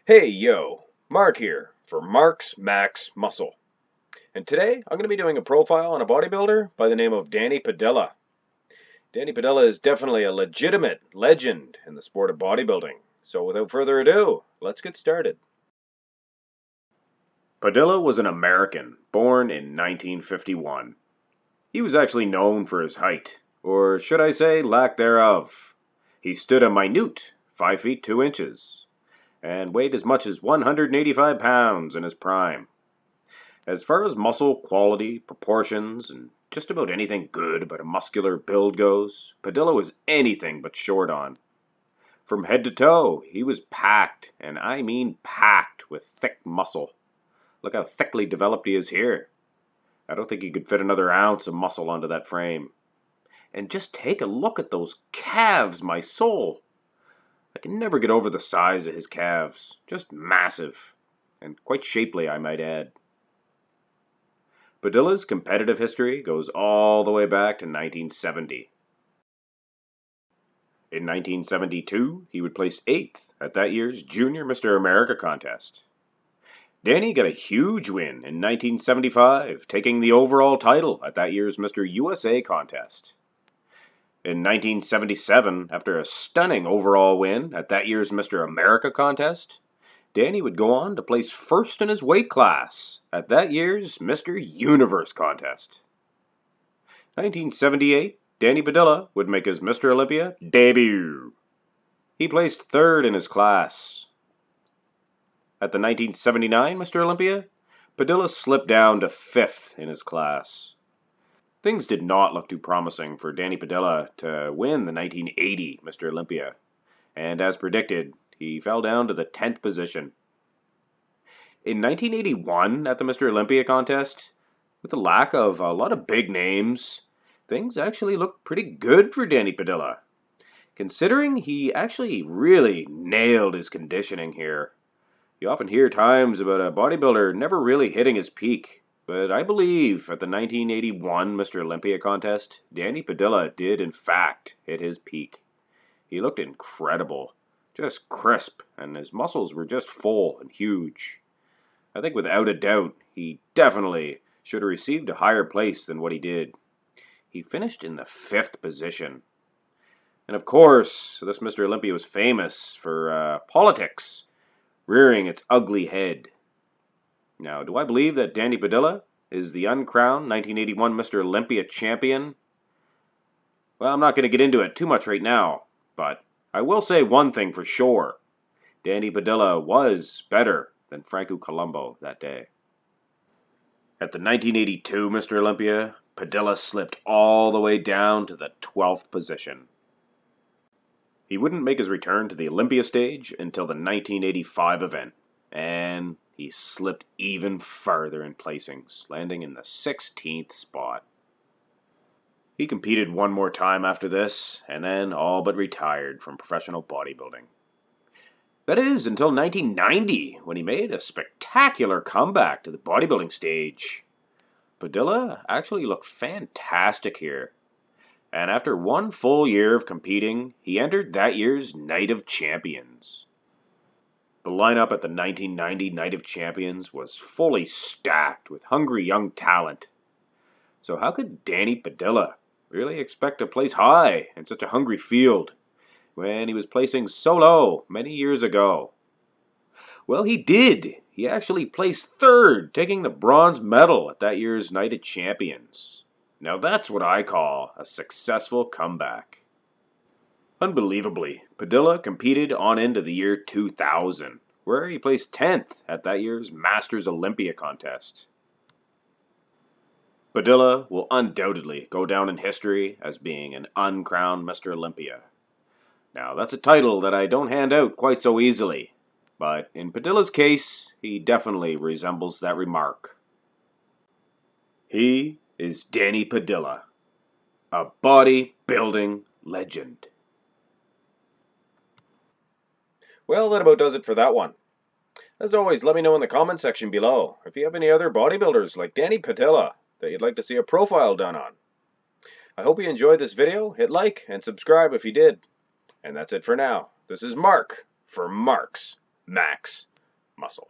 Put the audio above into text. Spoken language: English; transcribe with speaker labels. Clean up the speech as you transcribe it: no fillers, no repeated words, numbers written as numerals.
Speaker 1: Hey yo, Mark here for Mark's Max Muscle. And today I'm going to be doing a profile on a bodybuilder by the name of Danny Padilla. Danny Padilla is definitely a legitimate legend in the sport of bodybuilding. So without further ado, let's get started. Padilla was an American, born in 1951. He was actually known for his height, or should I say lack thereof. He stood a minute 5 feet 2 inches. And weighed as much as 185 pounds in his prime. As far as muscle quality, proportions, and just about anything good about a muscular build goes, Padilla was anything but short on. From head to toe, he was packed, and I mean packed, with thick muscle. Look how thickly developed he is here. I don't think he could fit another ounce of muscle onto that frame. And just take a look at those calves, my soul. I can never get over the size of his calves, just massive, and quite shapely, I might add. Padilla's competitive history goes all the way back to 1970. In 1972, he would place 8th at that year's Junior Mr. America contest. Danny got a huge win in 1975, taking the overall title at that year's Mr. USA contest. In 1977, after a stunning overall win at that year's Mr. America contest, Danny would go on to place first in his weight class at that year's Mr. Universe contest. 1978, Danny Padilla would make his Mr. Olympia debut. He placed third in his class. At the 1979 Mr. Olympia, Padilla slipped down to 5th in his class. Things did not look too promising for Danny Padilla to win the 1980 Mr. Olympia, and as predicted, he fell down to the 10th position. In 1981 at the Mr. Olympia contest, with the lack of a lot of big names, things actually looked pretty good for Danny Padilla, considering he actually really nailed his conditioning here. You often hear times about a bodybuilder never really hitting his peak. But I believe at the 1981 Mr. Olympia contest, Danny Padilla did in fact hit his peak. He looked incredible, just crisp, and his muscles were just full and huge. I think without a doubt, he definitely should have received a higher place than what he did. He finished in the 5th position. And of course, this Mr. Olympia was famous for politics rearing its ugly head. Now, do I believe that Danny Padilla is the uncrowned 1981 Mr. Olympia champion? Well, I'm not going to get into it too much right now, but I will say one thing for sure. Danny Padilla was better than Franco Columbu that day. At the 1982 Mr. Olympia, Padilla slipped all the way down to the 12th position. He wouldn't make his return to the Olympia stage until the 1985 event, and he slipped even farther in placings, landing in the 16th spot. He competed one more time after this, and then all but retired from professional bodybuilding. That is, until 1990, when he made a spectacular comeback to the bodybuilding stage. Padilla actually looked fantastic here, and after one full year of competing, he entered that year's Night of Champions. The lineup at the 1990 Night of Champions was fully stacked with hungry young talent. So how could Danny Padilla really expect to place high in such a hungry field when he was placing so low many years ago? Well, he did. He actually placed 3rd, taking the bronze medal at that year's Night of Champions. Now that's what I call a successful comeback. Unbelievably, Padilla competed on into the year 2000, where he placed 10th at that year's Masters Olympia contest. Padilla will undoubtedly go down in history as being an uncrowned Mr. Olympia. Now, that's a title that I don't hand out quite so easily, but in Padilla's case, he definitely resembles that remark. He is Danny Padilla, a bodybuilding legend. Well, that about does it for that one. As always, let me know in the comment section below if you have any other bodybuilders like Danny Padilla that you'd like to see a profile done on. I hope you enjoyed this video. Hit like and subscribe if you did. And that's it for now. This is Mark for Mark's Max Muscle.